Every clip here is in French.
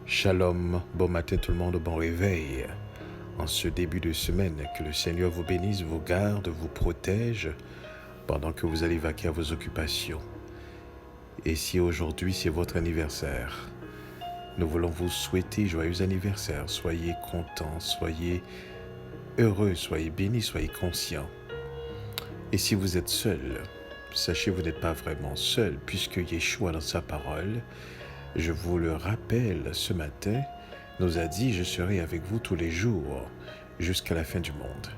Shalom, bon matin tout le monde, bon réveil. En ce début de semaine, que le Seigneur vous bénisse, vous garde, vous protège pendant que vous allez vaquer à vos occupations. Et si aujourd'hui c'est votre anniversaire, nous voulons vous souhaiter joyeux anniversaire. Soyez contents, soyez heureux, soyez bénis, soyez conscients. Et si vous êtes seul, sachez que vous n'êtes pas vraiment seul, puisque Yeshua dans sa parole, je vous le rappelle ce matin, nous a dit « Je serai avec vous tous les jours jusqu'à la fin du monde ».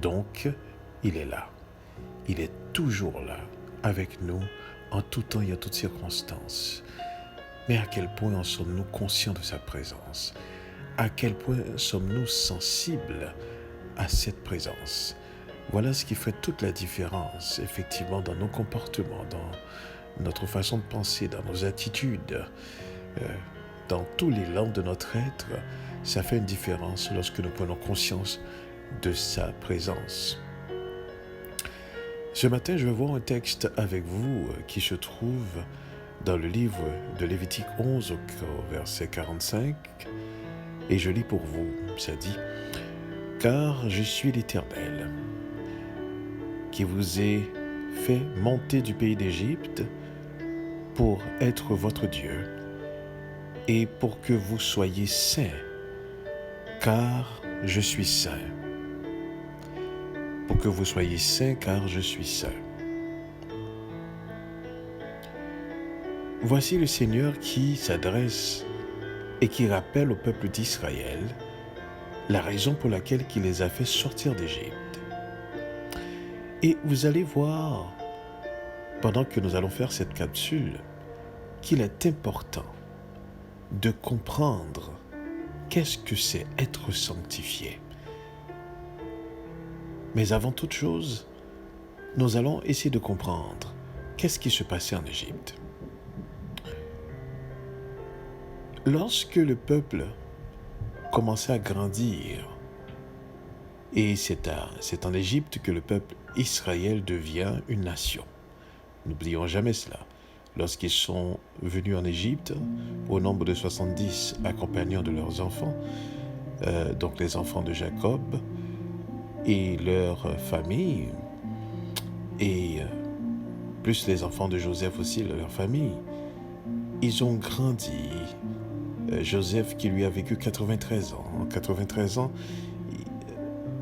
Donc, il est là. Il est toujours là, avec nous, en tout temps et en toutes circonstances. Mais à quel point en sommes-nous conscients de sa présence? À quel point sommes-nous sensibles à cette présence? Voilà ce qui fait toute la différence, effectivement, dans nos comportements, dans notre façon de penser, dans nos attitudes, dans tous les langues de notre être. Ça fait une différence lorsque nous prenons conscience de sa présence. Ce matin, je vais voir un texte avec vous qui se trouve dans le livre de Lévitique 11 au verset 45, et je lis pour vous. Ça dit « Car je suis l'Éternel, qui vous ai fait monter du pays d'Égypte pour être votre Dieu, et pour que vous soyez saints, car je suis saint. » Pour que vous soyez saints, car je suis saint. Voici le Seigneur qui s'adresse et qui rappelle au peuple d'Israël la raison pour laquelle il les a fait sortir d'Égypte. Et vous allez voir, pendant que nous allons faire cette capsule, qu'il est important de comprendre qu'est-ce que c'est être sanctifié. Mais avant toute chose, nous allons essayer de comprendre qu'est-ce qui se passait en Égypte. Lorsque le peuple commençait à grandir, et c'est en Égypte que le peuple Israël devient une nation. N'oublions jamais cela. Lorsqu'ils sont venus en Égypte, au nombre de 70 accompagnants de leurs enfants, donc les enfants de Jacob et leurs familles, et plus les enfants de Joseph aussi, leur famille, ils ont grandi. Joseph qui lui a vécu 93 ans. En 93 ans,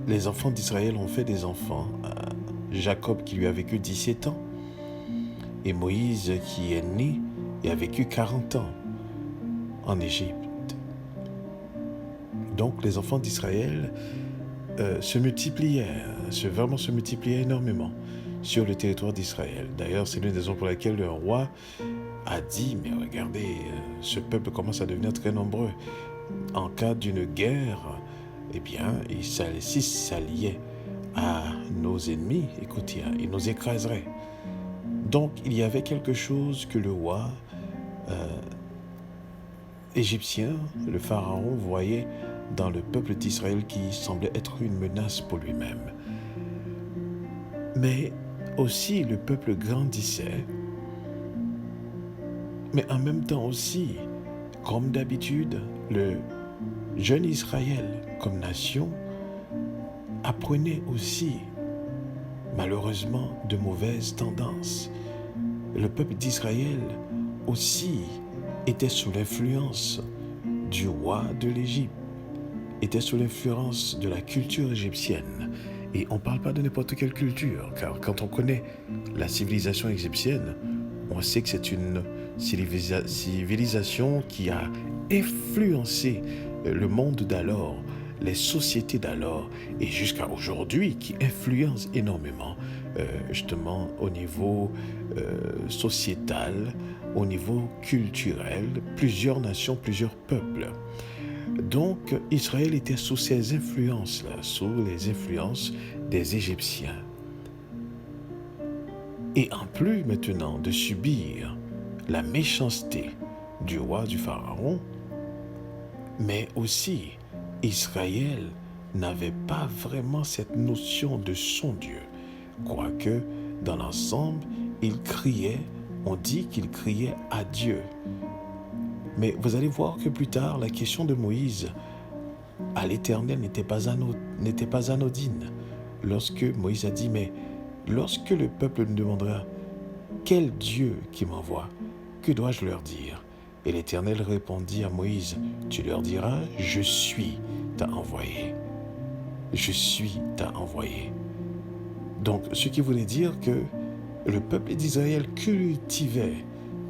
les enfants d'Israël ont fait des enfants. Jacob qui lui a vécu 17 ans. Et Moïse qui est né et a vécu 40 ans en Égypte. Donc les enfants d'Israël se multipliaient énormément sur le territoire d'Israël. D'ailleurs, c'est l'une des raisons pour lesquelles le roi a dit « Mais regardez, ce peuple commence à devenir très nombreux. En cas d'une guerre, eh bien, s'ils s'alliaient à nos ennemis, écoutez, ils nous écraseraient. » Donc, il y avait quelque chose que le roi égyptien, le pharaon, voyait dans le peuple d'Israël qui semblait être une menace pour lui-même. Mais aussi, le peuple grandissait, mais en même temps aussi, comme d'habitude, le jeune Israël, comme nation, apprenait aussi, malheureusement, de mauvaises tendances. Le peuple d'Israël aussi était sous l'influence du roi de l'Égypte, était sous l'influence de la culture égyptienne. Et on ne parle pas de n'importe quelle culture, car quand on connaît la civilisation égyptienne, on sait que c'est une civilisation qui a influencé le monde d'alors, les sociétés d'alors, et jusqu'à aujourd'hui, qui influence énormément, justement, au niveau sociétal, au niveau culturel, plusieurs nations, plusieurs peuples. Donc, Israël était sous ces influences-là, sous les influences des Égyptiens. Et en plus maintenant de subir la méchanceté du roi du Pharaon, mais aussi Israël n'avait pas vraiment cette notion de son Dieu. Quoique, dans l'ensemble, il criait, on dit qu'il criait à Dieu. Mais vous allez voir que plus tard, la question de Moïse à l'Éternel n'était pas anodine. Lorsque Moïse a dit, mais lorsque le peuple me demandera, quel Dieu qui m'envoie, que dois-je leur dire? Et l'Éternel répondit à Moïse, tu leur diras, je suis t'a envoyé. Je suis t'a envoyé. Donc, ce qui voulait dire que le peuple d'Israël cultivait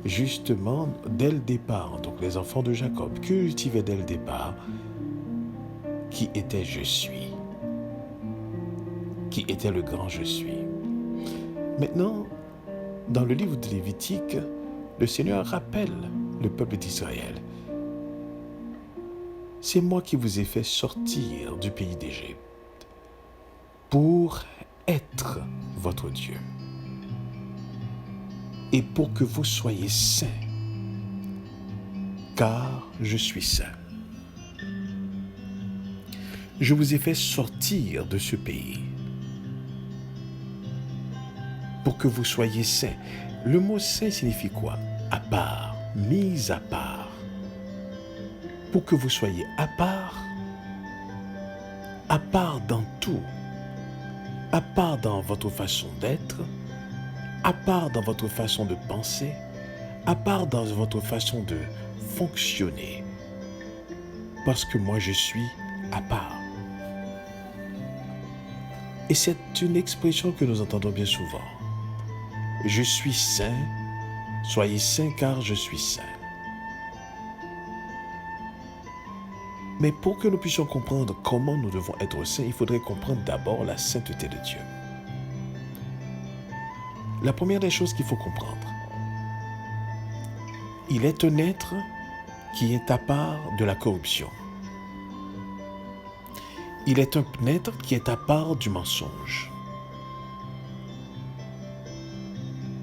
justement dès le départ, donc les enfants de Jacob cultivaient dès le départ, qui était je suis, qui était le grand je suis. Maintenant, dans le livre de Lévitique, le Seigneur rappelle le peuple d'Israël. C'est moi qui vous ai fait sortir du pays d'Égypte pour être votre Dieu et pour que vous soyez saints, car je suis saint. Je vous ai fait sortir de ce pays pour que vous soyez saints. Le mot saint signifie quoi? À part, mis à part. Pour que vous soyez à part dans tout, à part dans votre façon d'être, à part dans votre façon de penser, à part dans votre façon de fonctionner. Parce que moi, je suis à part. Et c'est une expression que nous entendons bien souvent. Je suis saint, soyez saints car je suis saint. Mais pour que nous puissions comprendre comment nous devons être saints, il faudrait comprendre d'abord la sainteté de Dieu. La première des choses qu'il faut comprendre, il est un être qui est à part de la corruption. Il est un être qui est à part du mensonge.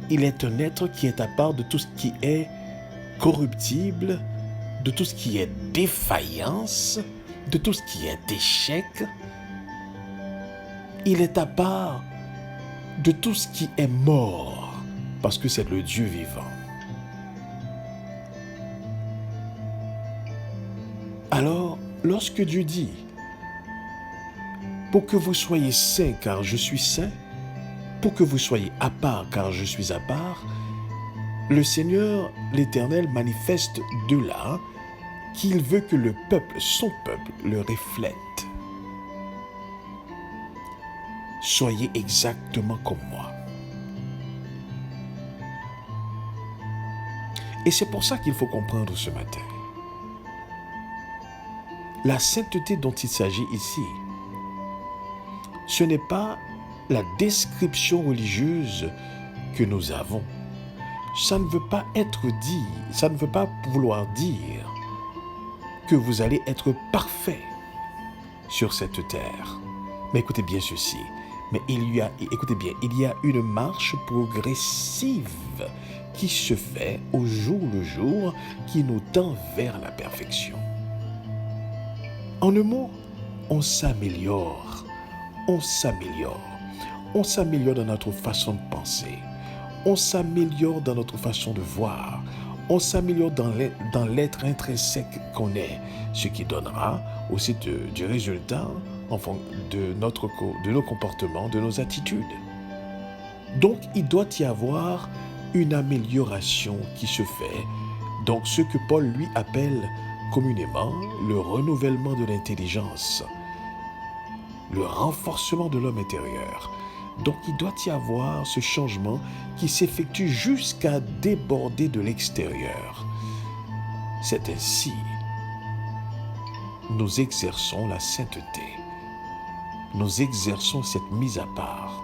Il est un être qui est à part de tout ce qui est corruptible, de tout ce qui est défaillance, de tout ce qui est échec. Il est à part de tout ce qui est mort, parce que c'est le Dieu vivant. Alors, lorsque Dieu dit, pour que vous soyez saints car je suis saint, pour que vous soyez à part car je suis à part, le Seigneur, l'Éternel, manifeste de là qu'il veut que le peuple, son peuple, le reflète. Soyez exactement comme moi. Et c'est pour ça qu'il faut comprendre ce matin. La sainteté dont il s'agit ici, ce n'est pas la description religieuse que nous avons. Ça ne veut pas être dit, ça ne veut pas vouloir dire que vous allez être parfait sur cette terre. Mais écoutez bien ceci, écoutez bien, il y a une marche progressive qui se fait au jour le jour, qui nous tend vers la perfection. En un mot, on s'améliore, on s'améliore. On s'améliore dans notre façon de penser. On s'améliore dans notre façon de voir. On s'améliore dans l'être intrinsèque qu'on est, ce qui donnera aussi du résultat en fonction de nos comportements, de nos attitudes. Donc, il doit y avoir une amélioration qui se fait. Donc, ce que Paul, lui, appelle communément le renouvellement de l'intelligence, le renforcement de l'homme intérieur. Donc, il doit y avoir ce changement qui s'effectue jusqu'à déborder de l'extérieur. C'est ainsi nous exerçons la sainteté. Nous exerçons cette mise à part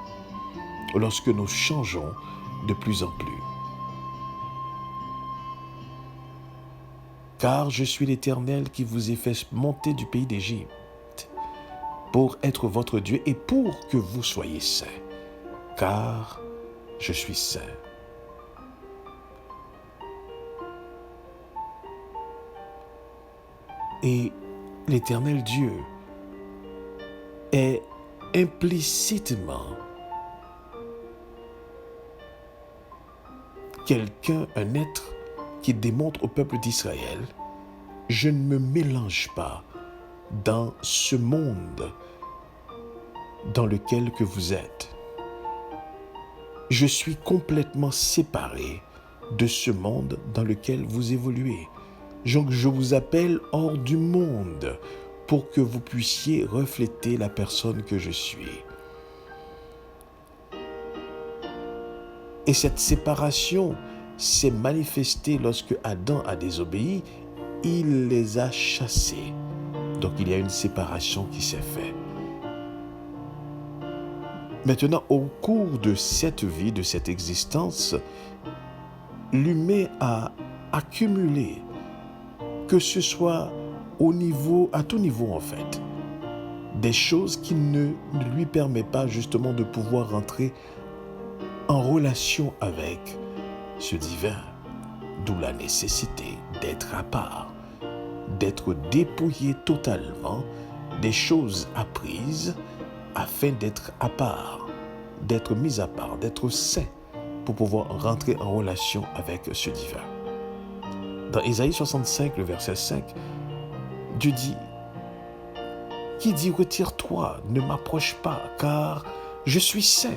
lorsque nous changeons de plus en plus. Car je suis l'Éternel qui vous ai fait monter du pays d'Égypte pour être votre Dieu et pour que vous soyez saints. Car je suis saint. Et l'Éternel Dieu est implicitement quelqu'un, un être qui démontre au peuple d'Israël, je ne me mélange pas dans ce monde dans lequel que vous êtes. Je suis complètement séparé de ce monde dans lequel vous évoluez. Donc je vous appelle hors du monde pour que vous puissiez refléter la personne que je suis. Et cette séparation s'est manifestée lorsque Adam a désobéi, il les a chassés. Donc il y a une séparation qui s'est faite. Maintenant, au cours de cette vie, de cette existence, l'humain a accumulé, que ce soit à tout niveau en fait, des choses qui ne lui permettent pas justement de pouvoir rentrer en relation avec ce divin, d'où la nécessité d'être à part, d'être dépouillé totalement des choses apprises afin d'être à part, d'être mis à part, d'être saint pour pouvoir rentrer en relation avec ce divin. Dans Ésaïe 65, le verset 5, Dieu dit, qui dit retire-toi, ne m'approche pas, car je suis saint.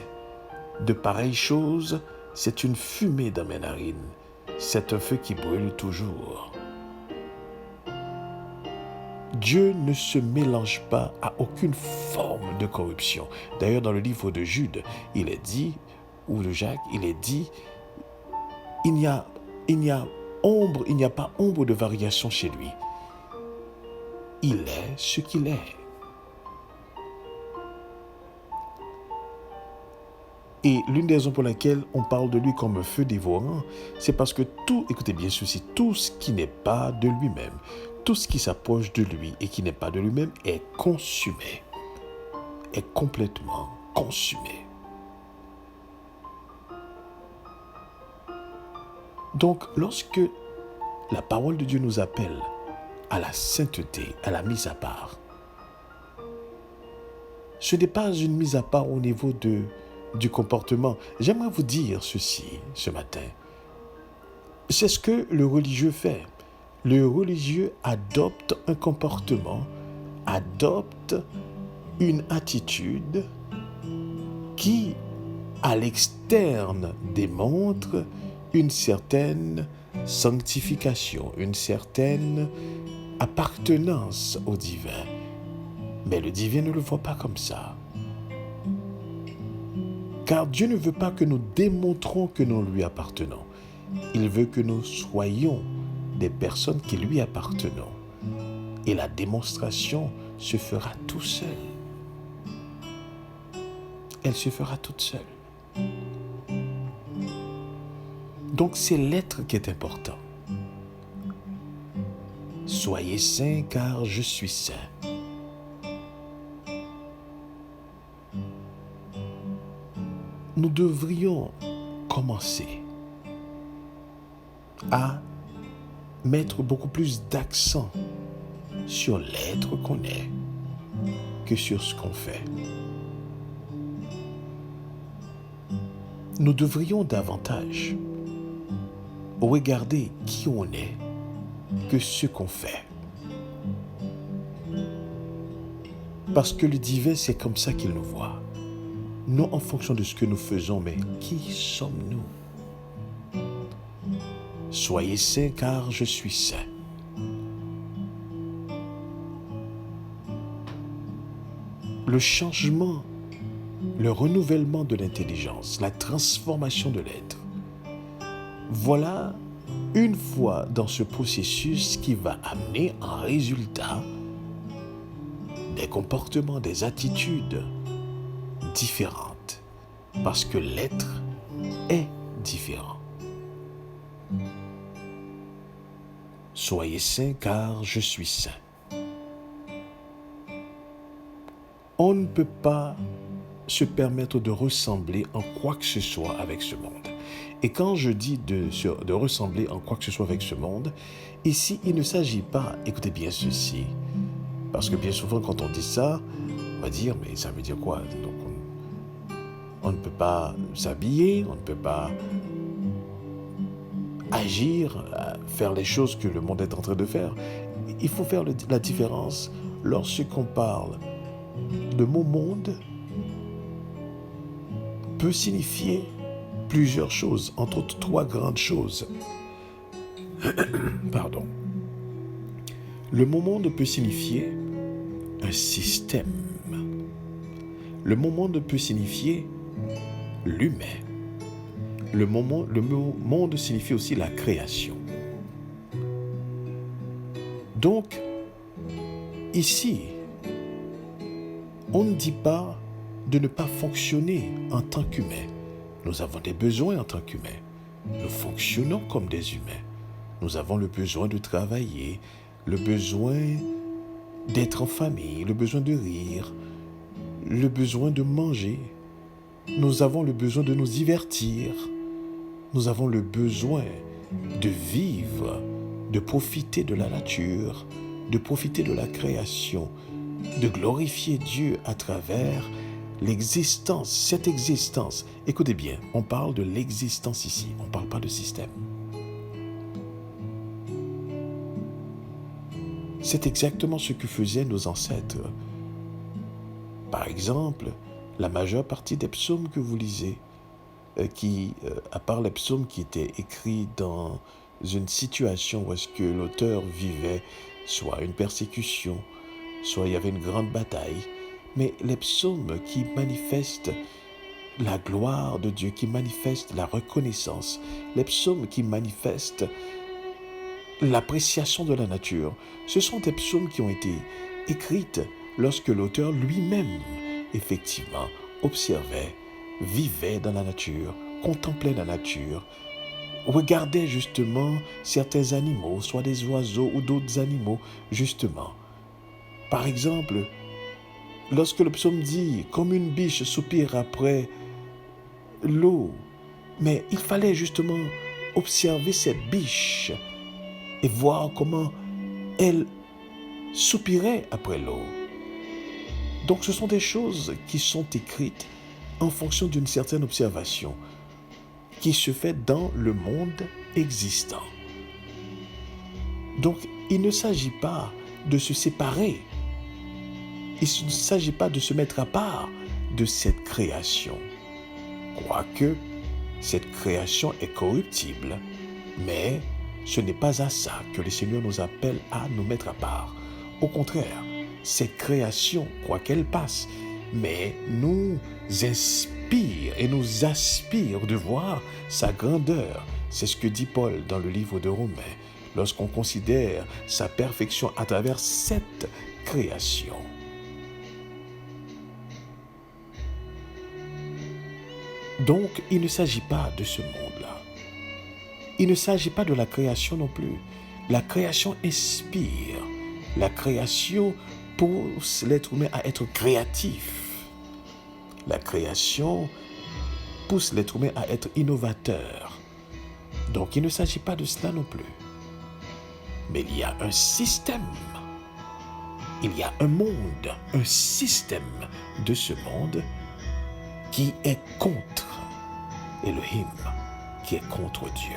De pareilles choses, c'est une fumée dans mes narines, c'est un feu qui brûle toujours. Dieu ne se mélange pas à aucune forme de corruption. D'ailleurs, dans le livre de Jude, il est dit, ou de Jacques, il est dit, il n'y a pas ombre de variation chez lui. Il est ce qu'il est. Et l'une des raisons pour lesquelles on parle de lui comme un feu dévorant, c'est parce que écoutez bien ceci, tout ce qui n'est pas de lui-même, tout ce qui s'approche de lui et qui n'est pas de lui-même est consumé, est complètement consumé. Donc, lorsque la parole de Dieu nous appelle à la sainteté, à la mise à part, ce n'est pas une mise à part au niveau du comportement. J'aimerais vous dire ceci ce matin. C'est ce que le religieux fait. Le religieux adopte un comportement, adopte une attitude qui, à l'externe, démontre une certaine sanctification, une certaine appartenance au divin. Mais le divin ne le voit pas comme ça. Car Dieu ne veut pas que nous démontrons que nous lui appartenons. Il veut que nous soyons des personnes qui lui appartenons. Et la démonstration se fera tout seul. Elle se fera toute seule. Donc c'est l'être qui est important. Soyez saints car je suis saint. Nous devrions commencer à mettre beaucoup plus d'accent sur l'être qu'on est que sur ce qu'on fait. Nous devrions davantage regarder qui on est que ce qu'on fait. Parce que le divin, c'est comme ça qu'il nous voit. Non en fonction de ce que nous faisons, mais qui sommes-nous? Soyez saints car je suis saint. Le changement, le renouvellement de l'intelligence, la transformation de l'être. Voilà une fois dans ce processus qui va amener en résultat des comportements, des attitudes différentes. Parce que l'être est différent. Soyez saints car je suis saint. On ne peut pas se permettre de ressembler en quoi que ce soit avec ce monde. Et quand je dis de ressembler en quoi que ce soit avec ce monde, ici, il ne s'agit pas, écoutez bien ceci, parce que bien souvent quand on dit ça, on va dire, mais ça veut dire quoi? Donc on ne peut pas s'habiller, on ne peut pas agir, faire les choses que le monde est en train de faire. Il faut faire la différence lorsqu'on parle. Le mot monde peut signifier plusieurs choses, entre autres 3 grandes choses. Pardon. Le mot monde peut signifier un système. Le mot monde peut signifier l'humain. Le mot monde signifie aussi la création. Donc, ici, on ne dit pas de ne pas fonctionner en tant qu'humain. Nous avons des besoins en tant qu'humains. Nous fonctionnons comme des humains. Nous avons le besoin de travailler, le besoin d'être en famille, le besoin de rire, le besoin de manger. Nous avons le besoin de nous divertir. Nous avons le besoin de vivre, de profiter de la nature, de profiter de la création, de glorifier Dieu à travers l'existence, cette existence. Écoutez bien, on parle de l'existence ici, on ne parle pas de système. C'est exactement ce que faisaient nos ancêtres. Par exemple, la majeure partie des psaumes que vous lisez, à part les psaumes qui étaient écrits dans une situation où est-ce que l'auteur vivait soit une persécution, soit il y avait une grande bataille, mais les psaumes qui manifestent la gloire de Dieu, qui manifestent la reconnaissance, les psaumes qui manifestent l'appréciation de la nature, ce sont des psaumes qui ont été écrites lorsque l'auteur lui-même, effectivement, observait, vivait dans la nature, contemplait la nature, regardait justement certains animaux, soit des oiseaux ou d'autres animaux, justement. Par exemple, lorsque le psaume dit « Comme une biche soupire après l'eau », mais il fallait justement observer cette biche et voir comment elle soupirait après l'eau. Donc ce sont des choses qui sont écrites en fonction d'une certaine observation qui se fait dans le monde existant. Donc il ne s'agit pas de se séparer. Il ne s'agit pas de se mettre à part de cette création. Quoique cette création est corruptible, mais ce n'est pas à ça que le Seigneur nous appelle à nous mettre à part. Au contraire, cette création, quoi qu'elle passe, mais nous inspire et nous aspire de voir sa grandeur. C'est ce que dit Paul dans le livre de Romains, lorsqu'on considère sa perfection à travers cette création. Donc, il ne s'agit pas de ce monde-là. Il ne s'agit pas de la création non plus. La création inspire. La création pousse l'être humain à être créatif. La création pousse l'être humain à être innovateur. Donc, il ne s'agit pas de cela non plus. Mais il y a un système. Il y a un monde, un système de ce monde qui est contre Elohim, qui est contre Dieu.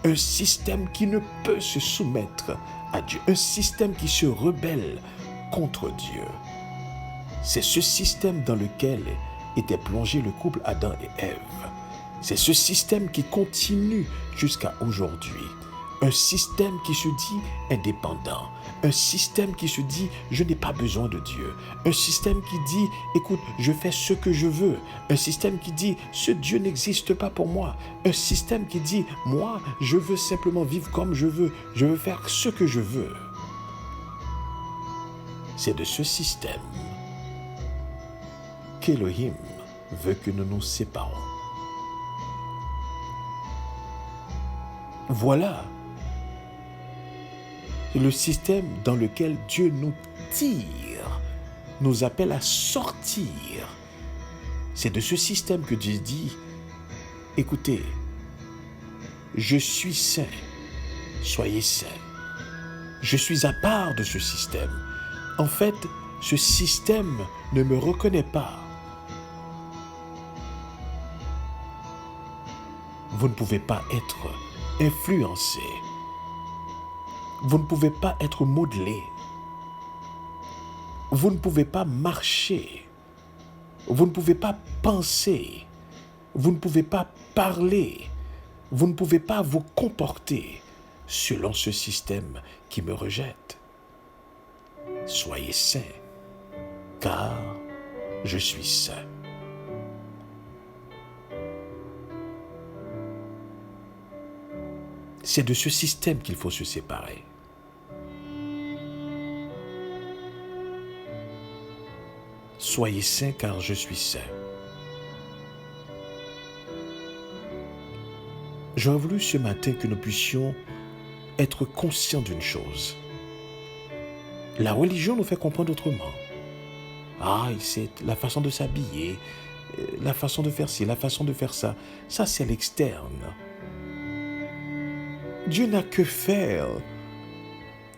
Un système qui ne peut se soumettre à Dieu. Un système qui se rebelle contre Dieu. C'est ce système dans lequel était plongé le couple Adam et Ève. C'est ce système qui continue jusqu'à aujourd'hui. Un système qui se dit indépendant. Un système qui se dit « je n'ai pas besoin de Dieu ». Un système qui dit « écoute, je fais ce que je veux ». Un système qui dit « ce Dieu n'existe pas pour moi ». Un système qui dit « moi, je veux simplement vivre comme je veux faire ce que je veux ». C'est de ce système qu'Elohim veut que nous nous séparons. Voilà le système dans lequel Dieu nous tire, nous appelle à sortir. C'est de ce système que Dieu dit, écoutez, je suis saint, soyez saints. Je suis à part de ce système. En fait, ce système ne me reconnaît pas. Vous ne pouvez pas être influencer. Vous ne pouvez pas être modelé. Vous ne pouvez pas marcher. Vous ne pouvez pas penser. Vous ne pouvez pas parler. Vous ne pouvez pas vous comporter selon ce système qui me rejette. Soyez saints, car je suis saint. C'est de ce système qu'il faut se séparer. Soyez saints, car je suis saint. J'aurais voulu ce matin que nous puissions être conscients d'une chose. La religion nous fait comprendre autrement. Ah, c'est la façon de s'habiller, la façon de faire ci, la façon de faire ça. Ça, c'est l'externe. Dieu n'a que faire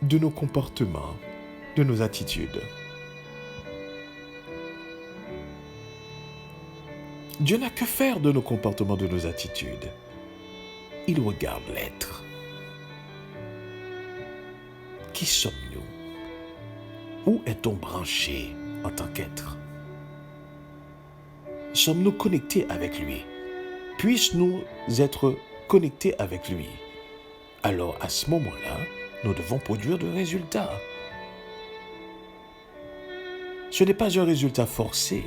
de nos comportements, de nos attitudes. Dieu n'a que faire de nos comportements, de nos attitudes. Il regarde l'être. Qui sommes-nous? Où est-on branché en tant qu'être? Sommes-nous connectés avec lui? Puisse-nous être connectés avec lui? Alors à ce moment-là, nous devons produire des résultats. Ce n'est pas un résultat forcé.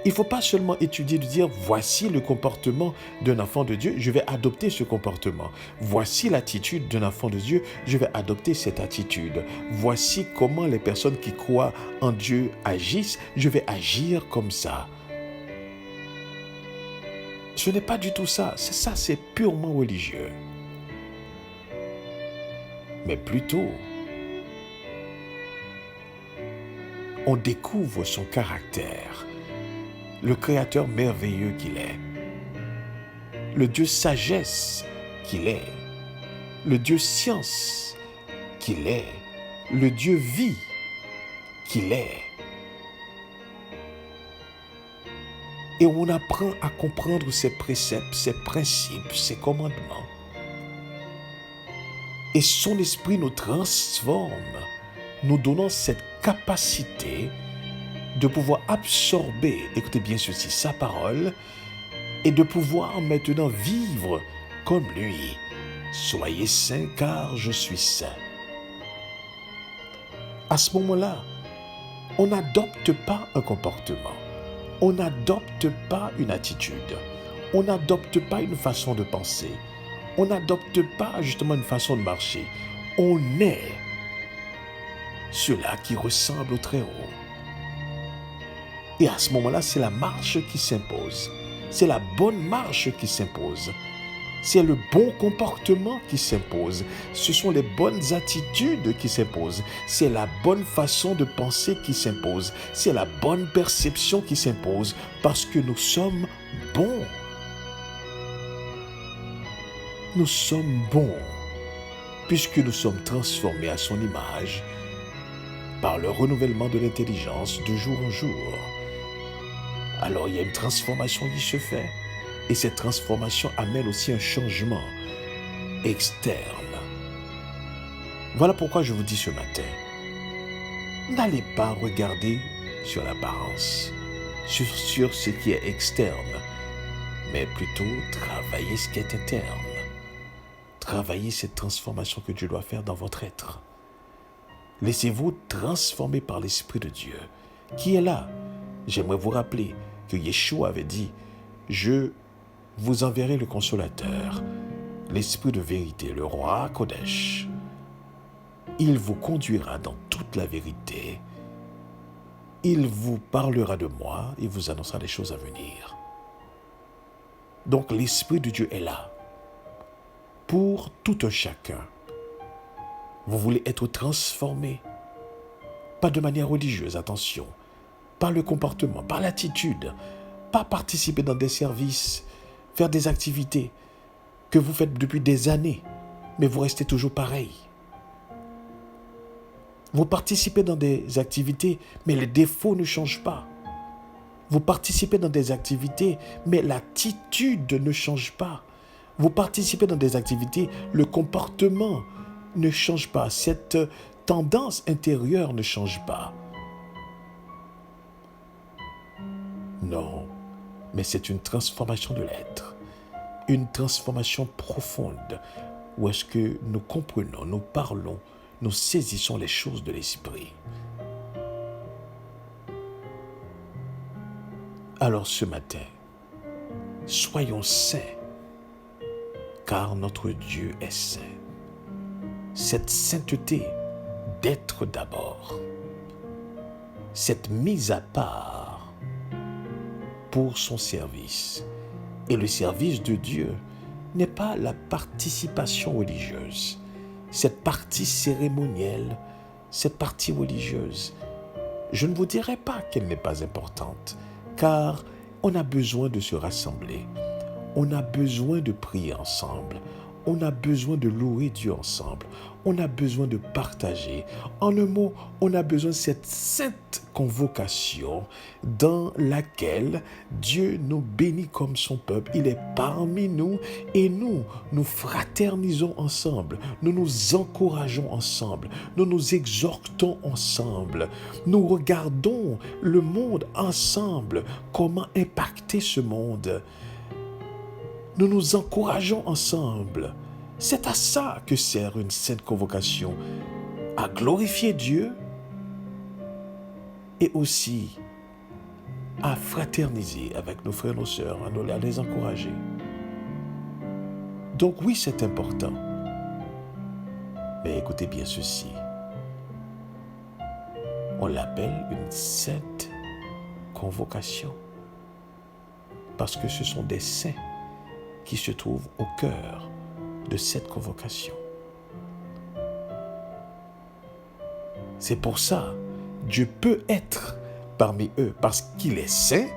Il ne faut pas seulement étudier, de dire voici le comportement d'un enfant de Dieu, je vais adopter ce comportement. Voici l'attitude d'un enfant de Dieu, je vais adopter cette attitude. Voici comment les personnes qui croient en Dieu agissent, je vais agir comme ça. Ce n'est pas du tout ça. C'est purement religieux. Mais plutôt, on découvre son caractère, le Créateur merveilleux qu'il est, le Dieu sagesse qu'il est, le Dieu science qu'il est, le Dieu vie qu'il est. Et on apprend à comprendre ses préceptes, ses principes, ses commandements. Et son esprit nous transforme, nous donnant cette capacité de pouvoir absorber, écoutez bien ceci, sa parole, et de pouvoir maintenant vivre comme lui. Soyez saints car je suis saint. À ce moment-là, on n'adopte pas un comportement. On n'adopte pas une attitude. On n'adopte pas une façon de penser. On n'adopte pas justement une façon de marcher. On est cela qui ressemble au Très-Haut. Et à ce moment-là, c'est la marche qui s'impose. C'est la bonne marche qui s'impose. C'est le bon comportement qui s'impose. Ce sont les bonnes attitudes qui s'imposent. C'est la bonne façon de penser qui s'impose. C'est la bonne perception qui s'impose parce que nous sommes bons. Nous sommes bons puisque nous sommes transformés à son image par le renouvellement de l'intelligence de jour en jour. Alors il y a une transformation qui se fait. Et cette transformation amène aussi un changement externe. Voilà pourquoi je vous dis ce matin, n'allez pas regarder sur l'apparence, sur ce qui est externe, mais plutôt travaillez ce qui est interne. Travaillez cette transformation que Dieu doit faire dans votre être. Laissez-vous transformer par l'Esprit de Dieu, qui est là. J'aimerais vous rappeler que Yeshua avait dit, je vous enverrai le consolateur, l'Esprit de vérité, le roi Kodesh. Il vous conduira dans toute la vérité. Il vous parlera de moi et vous annoncera des choses à venir. Donc l'Esprit de Dieu est là pour tout un chacun. Vous voulez être transformé, pas de manière religieuse, attention, par le comportement, par l'attitude, pas participer dans des services, faire des activités que vous faites depuis des années, mais vous restez toujours pareil. Vous participez dans des activités, mais les défauts ne changent pas. Vous participez dans des activités, mais l'attitude ne change pas. Vous participez dans des activités, le comportement ne change pas, cette tendance intérieure ne change pas. Non, mais c'est une transformation de l'être, une transformation profonde, où est-ce que nous comprenons, nous parlons, nous saisissons les choses de l'esprit. Alors ce matin, soyons saints, car notre Dieu est saint. Cette sainteté d'être d'abord, cette mise à part pour son service. Et le service de Dieu n'est pas la participation religieuse, cette partie cérémonielle, cette partie religieuse. Je ne vous dirai pas qu'elle n'est pas importante, car on a besoin de se rassembler, on a besoin de prier ensemble, on a besoin de louer Dieu ensemble, on a besoin de partager. En un mot, on a besoin de cette sainte convocation dans laquelle Dieu nous bénit comme son peuple. Il est parmi nous et nous fraternisons ensemble, nous nous encourageons ensemble, nous nous exhortons ensemble, nous regardons le monde ensemble, comment impacter ce monde. Nous nous encourageons ensemble. C'est à ça que sert une sainte convocation, à glorifier Dieu et aussi à fraterniser avec nos frères et nos sœurs, à les encourager. Donc oui, c'est important. Mais écoutez bien ceci. On l'appelle une sainte convocation parce que ce sont des saints qui se trouvent au cœur de cette convocation. C'est pour ça, Dieu peut être parmi eux parce qu'il est saint,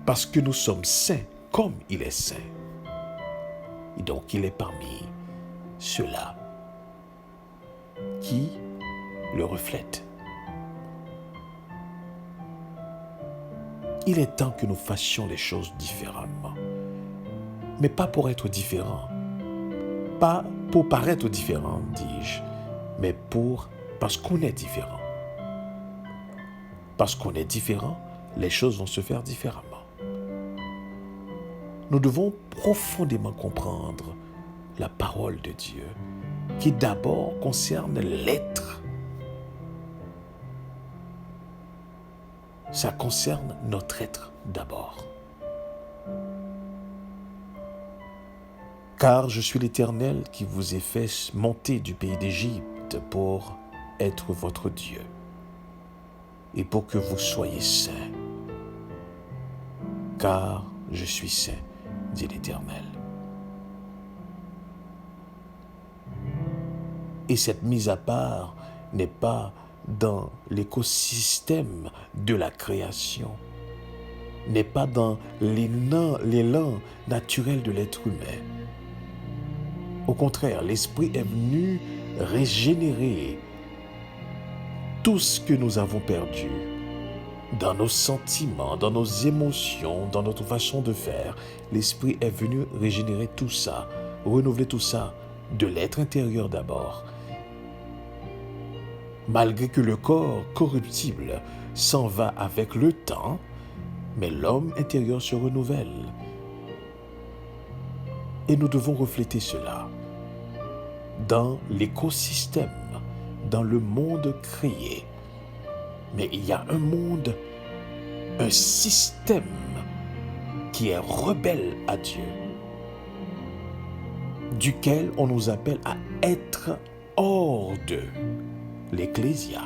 parce que nous sommes saints comme il est saint. Et donc il est parmi ceux-là qui le reflètent. Il est temps que nous fassions les choses différemment. Mais pas pour être différents. Pas pour paraître différents, dis-je, mais parce qu'on est différent. Parce qu'on est différent, les choses vont se faire différemment. Nous devons profondément comprendre la parole de Dieu, qui d'abord concerne l'être. Ça concerne notre être d'abord. Car je suis l'Éternel qui vous ai fait monter du pays d'Égypte pour être votre Dieu et pour que vous soyez saints. Car je suis saint, dit l'Éternel. Et cette mise à part n'est pas dans l'écosystème de la création, n'est pas dans l'élan naturel de l'être humain. Au contraire, l'Esprit est venu régénérer tout ce que nous avons perdu dans nos sentiments, dans nos émotions, dans notre façon de faire. L'Esprit est venu régénérer tout ça, renouveler tout ça de l'être intérieur d'abord. Malgré que le corps corruptible s'en va avec le temps, mais l'homme intérieur se renouvelle. Et nous devons refléter cela dans l'écosystème, dans le monde créé. Mais il y a un monde, un système qui est rebelle à Dieu, duquel on nous appelle à être hors de l'Ecclésia.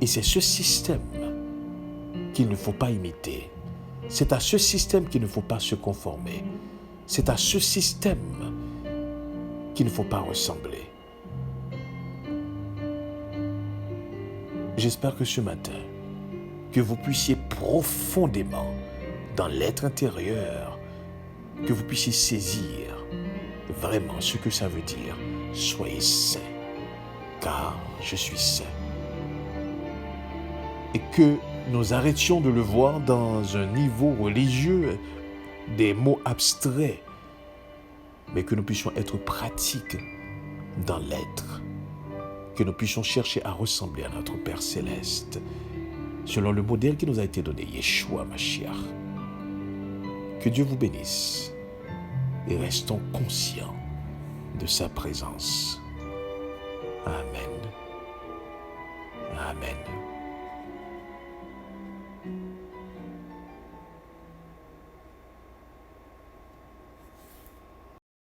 Et c'est ce système qu'il ne faut pas imiter. C'est à ce système qu'il ne faut pas se conformer. C'est à ce système qu'il ne faut pas ressembler. J'espère que ce matin, que vous puissiez profondément, dans l'être intérieur, que vous puissiez saisir vraiment ce que ça veut dire. Soyez saints, car je suis saint. Et que nous arrêtions de le voir dans un niveau religieux des mots abstraits, mais que nous puissions être pratiques dans l'être, que nous puissions chercher à ressembler à notre Père Céleste, selon le modèle qui nous a été donné, Yeshua Mashiach. Que Dieu vous bénisse et restons conscients de sa présence. Amen. Amen.